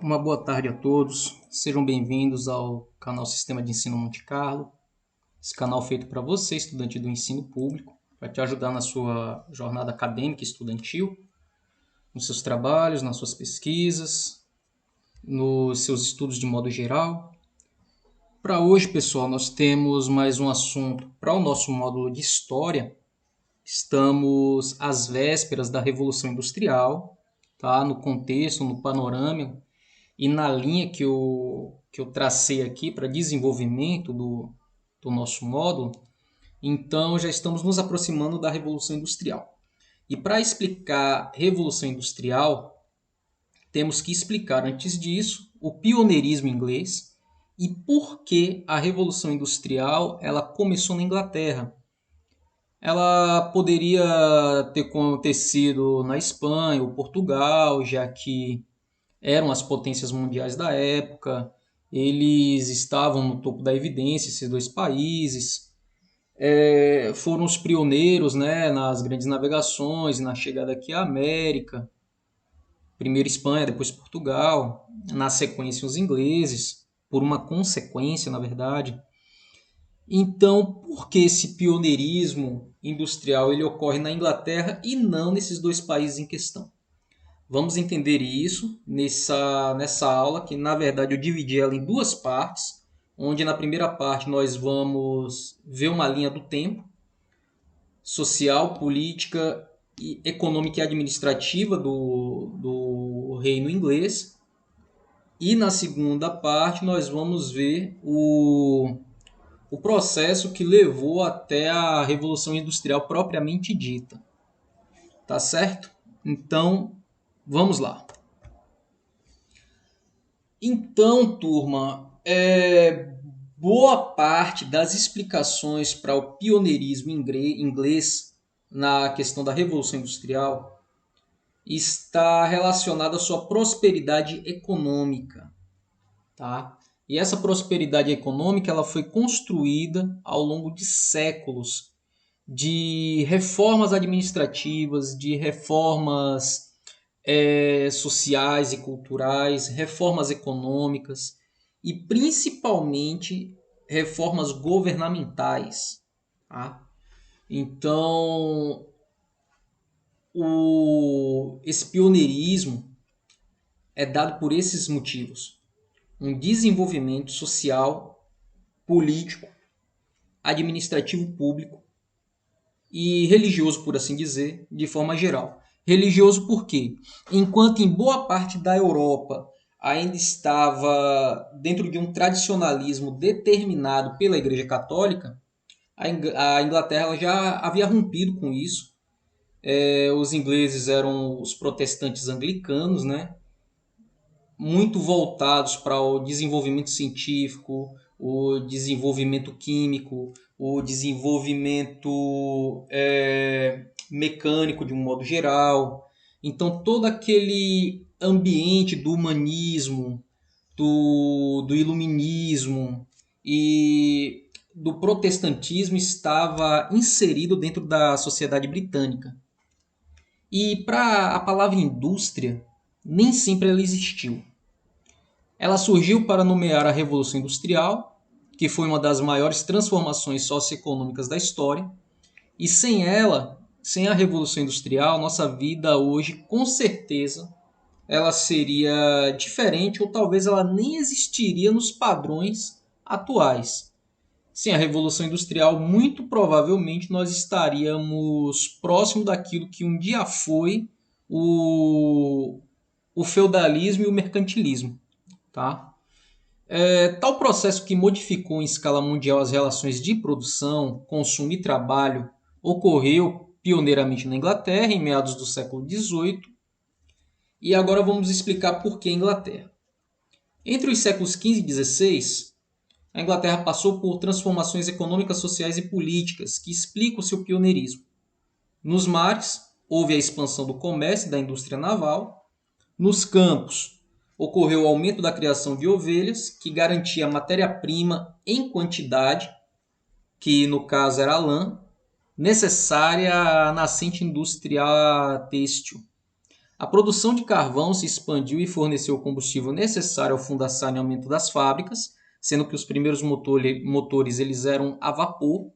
Uma boa tarde a todos, sejam bem-vindos ao canal Sistema de Ensino Monte Carlo. Esse canal feito para você, estudante do ensino público, para te ajudar na sua jornada acadêmica e estudantil, nos seus trabalhos, nas suas pesquisas, nos seus estudos de modo geral. Para hoje, pessoal, nós temos mais um assunto para o nosso módulo de História. Estamos às vésperas da Revolução Industrial, tá? No contexto, no panorama e na linha que eu tracei aqui para desenvolvimento do nosso módulo. Então, já estamos nos aproximando da Revolução Industrial. E para explicar Revolução Industrial, temos que explicar, antes disso, o pioneirismo inglês e por que a Revolução Industrial ela começou na Inglaterra. Ela poderia ter acontecido na Espanha ou Portugal, já que eram as potências mundiais da época, eles estavam no topo da evidência, esses dois países. Foram os pioneiros, né, nas grandes navegações, na chegada aqui à América. Primeiro Espanha, depois Portugal. Na sequência, os ingleses, por uma consequência, na verdade. Então, por que esse pioneirismo industrial ele ocorre na Inglaterra e não nesses dois países em questão? Vamos entender isso nessa aula, que na verdade eu dividi ela em duas partes, onde na primeira parte nós vamos ver uma linha do tempo, social, política, econômica e administrativa do reino inglês. E na segunda parte nós vamos ver o processo que levou até a Revolução Industrial propriamente dita. Tá certo? Então, vamos lá. Então, turma, boa parte das explicações para o pioneirismo inglês na questão da Revolução Industrial está relacionada à sua prosperidade econômica, tá? E essa prosperidade econômica ela foi construída ao longo de séculos de reformas administrativas, de reformas sociais e culturais, reformas econômicas e principalmente reformas governamentais. Tá? Então, esse pioneirismo é dado por esses motivos. Um desenvolvimento social, político, administrativo público e religioso, por assim dizer, de forma geral. Religioso por quê? Enquanto em boa parte da Europa ainda estava dentro de um tradicionalismo determinado pela Igreja Católica, a Inglaterra já havia rompido com isso. Os ingleses eram os protestantes anglicanos, né? Muito voltados para o desenvolvimento científico, o desenvolvimento químico, o desenvolvimento mecânico de um modo geral. Então, todo aquele ambiente do humanismo, do iluminismo e do protestantismo estava inserido dentro da sociedade britânica. E para a palavra indústria, nem sempre ela existiu. Ela surgiu para nomear a Revolução Industrial, que foi uma das maiores transformações socioeconômicas da história, e sem ela, sem a Revolução Industrial, nossa vida hoje, com certeza, ela seria diferente ou talvez ela nem existiria nos padrões atuais. Sem a Revolução Industrial, muito provavelmente nós estaríamos próximo daquilo que um dia foi o feudalismo e o mercantilismo. Tá? Tal processo que modificou em escala mundial as relações de produção, consumo e trabalho ocorreu pioneiramente na Inglaterra, em meados do século XVIII, e agora vamos explicar por que a Inglaterra. Entre os séculos XV e XVI, a Inglaterra passou por transformações econômicas, sociais e políticas que explicam o seu pioneirismo. Nos mares, houve a expansão do comércio e da indústria naval. Nos campos, ocorreu o aumento da criação de ovelhas, que garantia matéria-prima em quantidade, que no caso era a lã, necessária à nascente indústria têxtil. A produção de carvão se expandiu e forneceu o combustível necessário ao fundar saneamento das fábricas, sendo que os primeiros motores eles eram a vapor.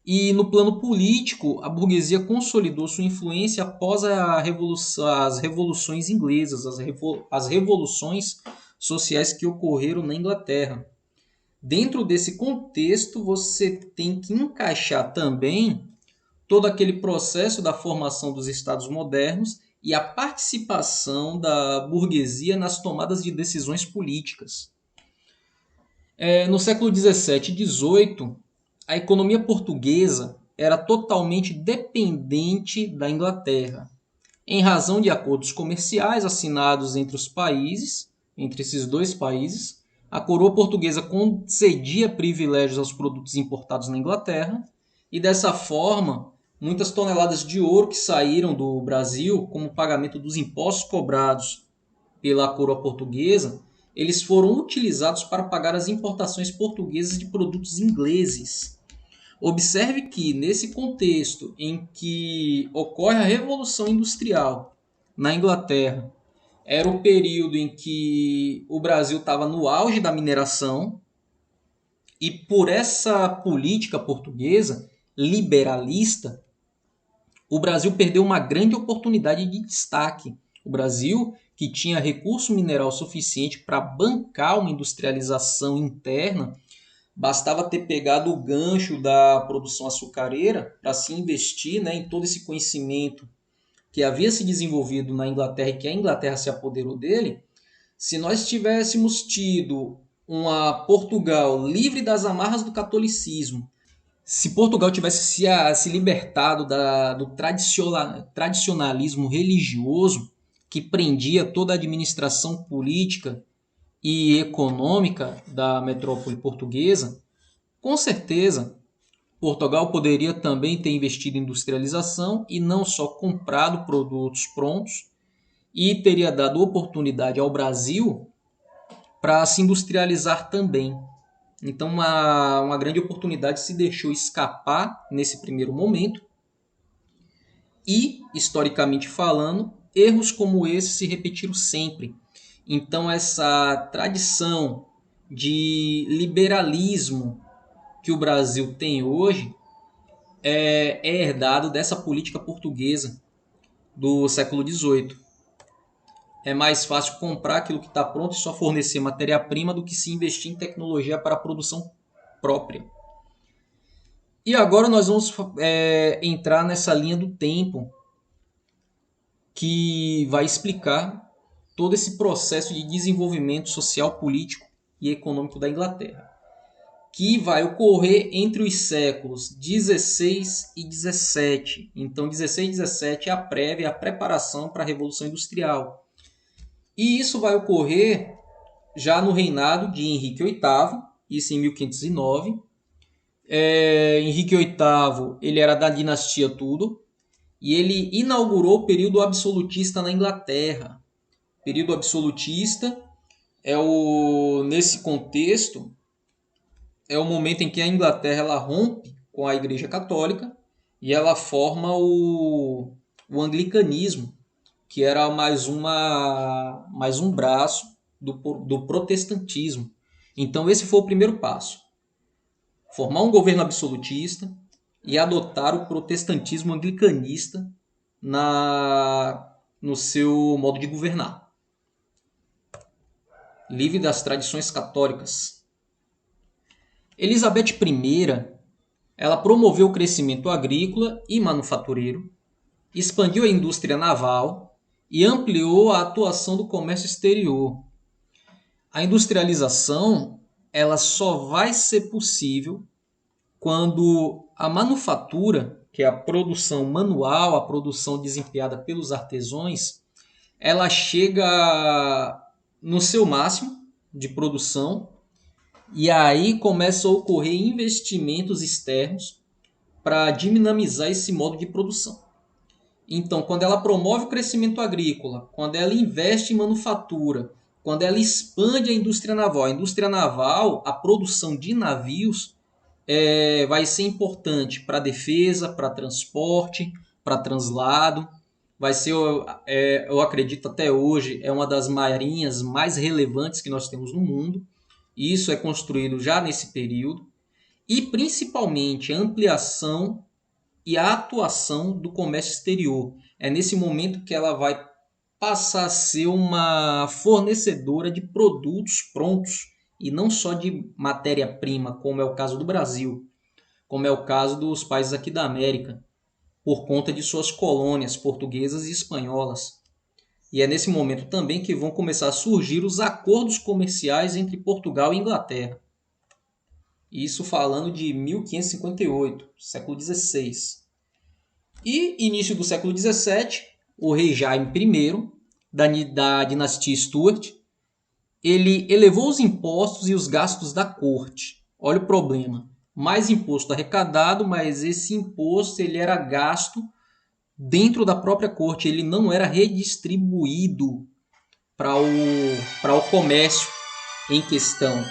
E no plano político, a burguesia consolidou sua influência após as revoluções inglesas, as revoluções sociais que ocorreram na Inglaterra. Dentro desse contexto, você tem que encaixar também todo aquele processo da formação dos estados modernos e a participação da burguesia nas tomadas de decisões políticas. No século XVII e XVIII, a economia portuguesa era totalmente dependente da Inglaterra, em razão de acordos comerciais assinados entre os países, entre esses dois países. A coroa portuguesa concedia privilégios aos produtos importados na Inglaterra e dessa forma, muitas toneladas de ouro que saíram do Brasil como pagamento dos impostos cobrados pela coroa portuguesa, eles foram utilizados para pagar as importações portuguesas de produtos ingleses. Observe que, nesse contexto em que ocorre a Revolução Industrial na Inglaterra, era o período em que o Brasil estava no auge da mineração e por essa política portuguesa liberalista, o Brasil perdeu uma grande oportunidade de destaque. O Brasil, que tinha recurso mineral suficiente para bancar uma industrialização interna, bastava ter pegado o gancho da produção açucareira para se investir, né, em todo esse conhecimento que havia se desenvolvido na Inglaterra e que a Inglaterra se apoderou dele. Se nós tivéssemos tido uma Portugal livre das amarras do catolicismo, se Portugal tivesse se libertado do tradicionalismo religioso que prendia toda a administração política e econômica da metrópole portuguesa, com certeza Portugal poderia também ter investido em industrialização e não só comprado produtos prontos, e teria dado oportunidade ao Brasil para se industrializar também. Então, uma grande oportunidade se deixou escapar nesse primeiro momento. E, historicamente falando, erros como esse se repetiram sempre. Então, essa tradição de liberalismo que o Brasil tem hoje é herdado dessa política portuguesa do século XVIII. É mais fácil comprar aquilo que está pronto e só fornecer matéria-prima do que se investir em tecnologia para a produção própria. E agora nós vamos entrar nessa linha do tempo que vai explicar todo esse processo de desenvolvimento social, político e econômico da Inglaterra, que vai ocorrer entre os séculos 16 e 17. Então, 16 e 17 é a prévia, a preparação para a Revolução Industrial. E isso vai ocorrer já no reinado de Henrique VIII, isso em 1509. Henrique VIII ele era da dinastia Tudor e ele inaugurou o período absolutista na Inglaterra. O período absolutista nesse contexto, é o momento em que a Inglaterra ela rompe com a Igreja Católica e ela forma o anglicanismo, que era mais um braço do protestantismo. Então esse foi o primeiro passo. Formar um governo absolutista e adotar o protestantismo anglicanista no seu modo de governar. Livre das tradições católicas. Elizabeth I, ela promoveu o crescimento agrícola e manufatureiro, expandiu a indústria naval e ampliou a atuação do comércio exterior. A industrialização ela só vai ser possível quando a manufatura, que é a produção manual, a produção desempenhada pelos artesãos, ela chega no seu máximo de produção e aí começam a ocorrer investimentos externos para dinamizar esse modo de produção. Então, quando ela promove o crescimento agrícola, quando ela investe em manufatura, quando ela expande a indústria naval, a produção de navios vai ser importante para defesa, para transporte, para translado. vai ser, eu acredito até hoje, é uma das marinhas mais relevantes que nós temos no mundo. E isso é construído já nesse período. E principalmente a ampliação e a atuação do comércio exterior. É nesse momento que ela vai passar a ser uma fornecedora de produtos prontos e não só de matéria-prima, como é o caso do Brasil, como é o caso dos países aqui da América, por conta de suas colônias portuguesas e espanholas. E é nesse momento também que vão começar a surgir os acordos comerciais entre Portugal e Inglaterra. Isso falando de 1558, século XVI. E início do século XVII, o rei Jaime I, da dinastia Stuart, ele elevou os impostos e os gastos da corte. Olha o problema. Mais imposto arrecadado, mas esse imposto ele era gasto dentro da própria corte. Ele não era redistribuído para o comércio em questão.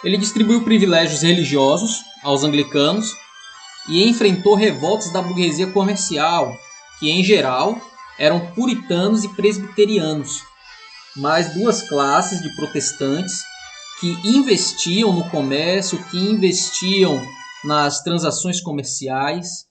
Ele distribuiu privilégios religiosos aos anglicanos e enfrentou revoltas da burguesia comercial, que em geral eram puritanos e presbiterianos, mais duas classes de protestantes que investiam no comércio, que investiam nas transações comerciais,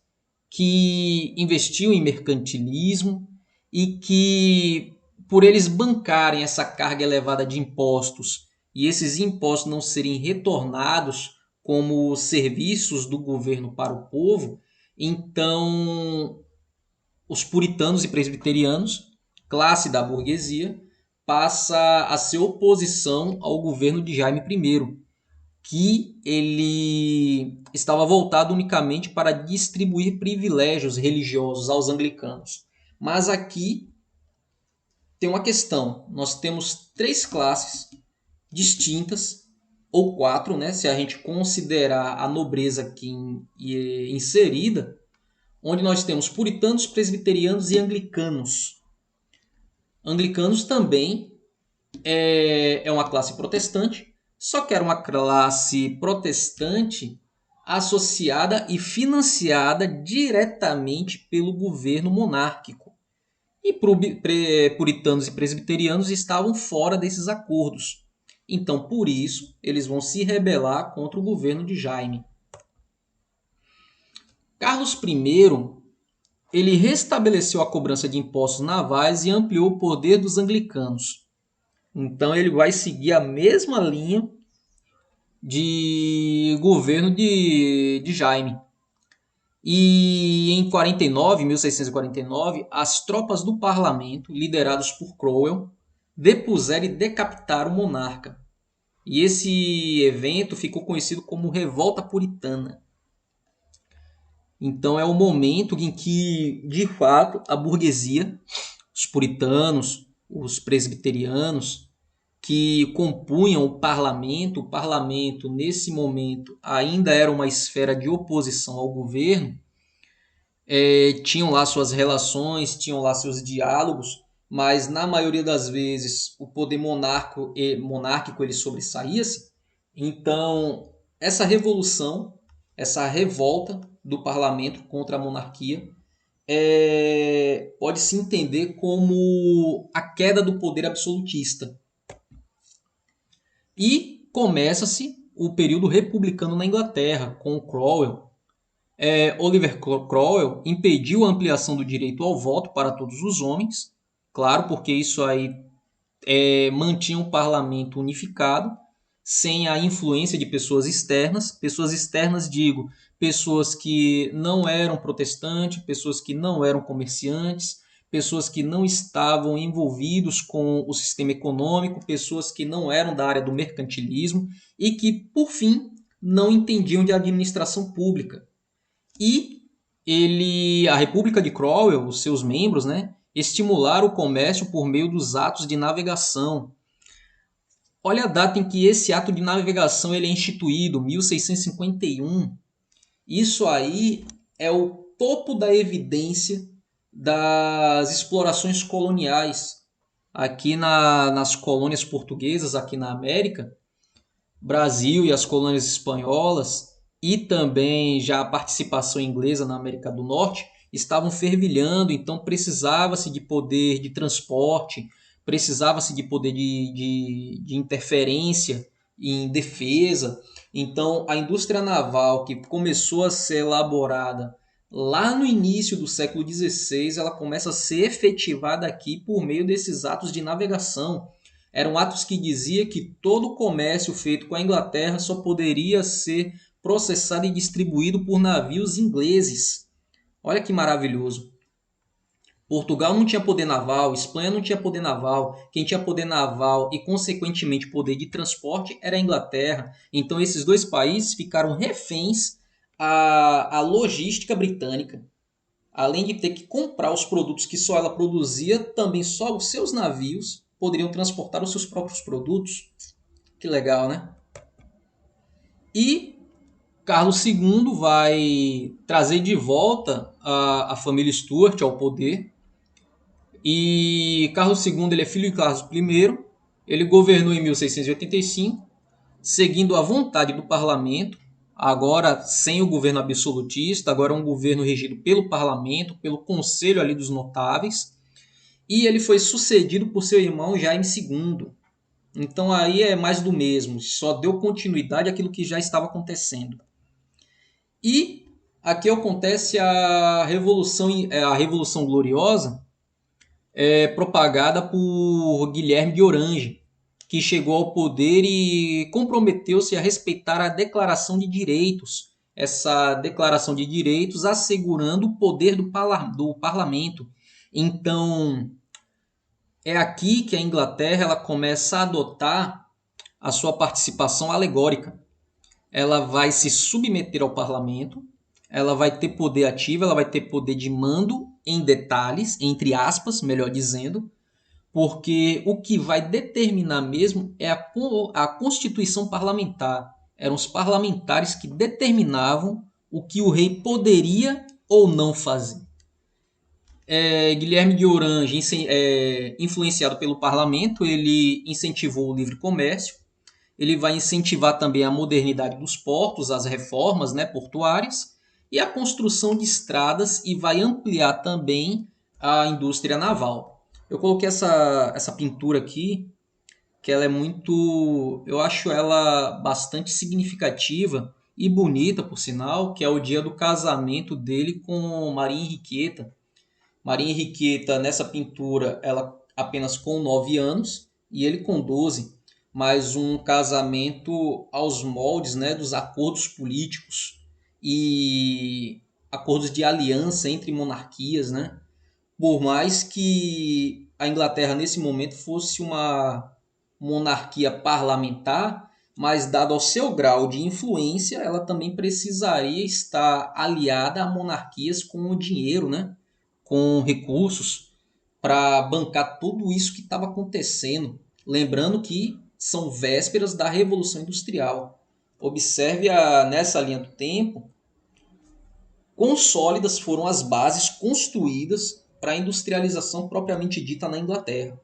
que investiam em mercantilismo e que, por eles bancarem essa carga elevada de impostos e esses impostos não serem retornados como serviços do governo para o povo, então os puritanos e presbiterianos, classe da burguesia, passa a ser oposição ao governo de Jaime I, que ele estava voltado unicamente para distribuir privilégios religiosos aos anglicanos. Mas aqui tem uma questão. Nós temos três classes distintas, ou quatro, né, se a gente considerar a nobreza aqui inserida, onde nós temos puritanos, presbiterianos e anglicanos. Anglicanos também é uma classe protestante, só que era uma classe protestante associada e financiada diretamente pelo governo monárquico. E puritanos e presbiterianos estavam fora desses acordos. Então, por isso, eles vão se rebelar contra o governo de Jaime. Carlos I, ele restabeleceu a cobrança de impostos navais e ampliou o poder dos anglicanos. Então, ele vai seguir a mesma linha de governo de Jaime. E em 1649, as tropas do parlamento, lideradas por Cromwell, depuseram e decapitaram o monarca. E esse evento ficou conhecido como Revolta Puritana. Então é o momento em que, de fato, a burguesia, os puritanos, os presbiterianos, que compunham o parlamento nesse momento ainda era uma esfera de oposição ao governo, tinham lá suas relações, tinham lá seus diálogos, mas na maioria das vezes o poder monárquico ele sobressaía-se. Então essa revolução, essa revolta do parlamento contra a monarquia pode se entender como a queda do poder absolutista. E começa-se o período republicano na Inglaterra, com Cromwell. Oliver Cromwell impediu a ampliação do direito ao voto para todos os homens, claro, porque isso aí mantinha um parlamento unificado, sem a influência de pessoas externas, digo, pessoas que não eram protestantes, pessoas que não eram comerciantes, pessoas que não estavam envolvidos com o sistema econômico, pessoas que não eram da área do mercantilismo e que, por fim, não entendiam de administração pública. E a República de Cromwell, os seus membros, né, estimularam o comércio por meio dos atos de navegação. Olha a data em que esse ato de navegação ele é instituído, 1651. Isso aí é o topo da evidência das explorações coloniais. Aqui nas colônias portuguesas, aqui na América, Brasil e as colônias espanholas, e também já a participação inglesa na América do Norte estavam fervilhando, então precisava-se de poder de transporte, precisava-se de poder de interferência em defesa. Então, a indústria naval, que começou a ser elaborada lá no início do século XVI, ela começa a ser efetivada aqui por meio desses atos de navegação. Eram atos que dizia que todo o comércio feito com a Inglaterra só poderia ser processado e distribuído por navios ingleses. Olha que maravilhoso. Portugal não tinha poder naval, Espanha não tinha poder naval. Quem tinha poder naval e, consequentemente, poder de transporte era a Inglaterra. Então, esses dois países ficaram reféns à logística britânica. Além de ter que comprar os produtos que só ela produzia, também só os seus navios poderiam transportar os seus próprios produtos. Que legal, né? E Carlos II vai trazer de volta a família Stuart ao poder. E Carlos II ele é filho de Carlos I. Ele governou em 1685, seguindo a vontade do parlamento, agora sem o governo absolutista, agora um governo regido pelo parlamento, pelo conselho ali dos notáveis. E ele foi sucedido por seu irmão Jaime II. Então aí é mais do mesmo, só deu continuidade àquilo que já estava acontecendo. E aqui acontece a Revolução Gloriosa, propagada por Guilherme de Orange, que chegou ao poder e comprometeu-se a respeitar a Declaração de Direitos. Essa Declaração de Direitos assegurando o poder do parlamento. Então, é aqui que a Inglaterra ela começa a adotar a sua participação alegórica. Ela vai se submeter ao parlamento, ela vai ter poder ativo, ela vai ter poder de mando em detalhes, entre aspas, melhor dizendo, porque o que vai determinar mesmo é a constituição parlamentar. Eram os parlamentares que determinavam o que o rei poderia ou não fazer. Guilherme de Orange, influenciado pelo parlamento, ele incentivou o livre comércio, ele vai incentivar também a modernidade dos portos, as reformas, né, portuárias e a construção de estradas e vai ampliar também a indústria naval. Eu coloquei essa pintura aqui, que ela é muito, eu acho ela bastante significativa e bonita, por sinal, que é o dia do casamento dele com Maria Henriqueta. Maria Henriqueta, nessa pintura, ela apenas com 9 anos e ele com 12, mas um casamento aos moldes, né, dos acordos políticos e acordos de aliança entre monarquias, né? Por mais que a Inglaterra nesse momento fosse uma monarquia parlamentar, mas dado ao seu grau de influência, ela também precisaria estar aliada a monarquias com o dinheiro, né? Com recursos para bancar tudo isso que estava acontecendo. Lembrando que são vésperas da Revolução Industrial. Observe nessa linha do tempo quão sólidas foram as bases construídas para a industrialização propriamente dita na Inglaterra.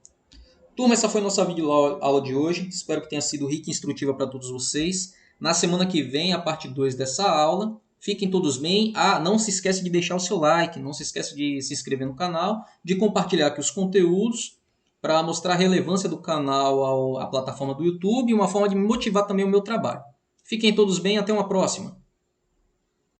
Turma, essa foi nossa videoaula de hoje. Espero que tenha sido rica e instrutiva para todos vocês. Na semana que vem, a parte 2 dessa aula. Fiquem todos bem. Não se esquece de deixar o seu like, não se esquece de se inscrever no canal, de compartilhar aqui os conteúdos para mostrar a relevância do canal à plataforma do YouTube e uma forma de motivar também o meu trabalho. Fiquem todos bem, até uma próxima.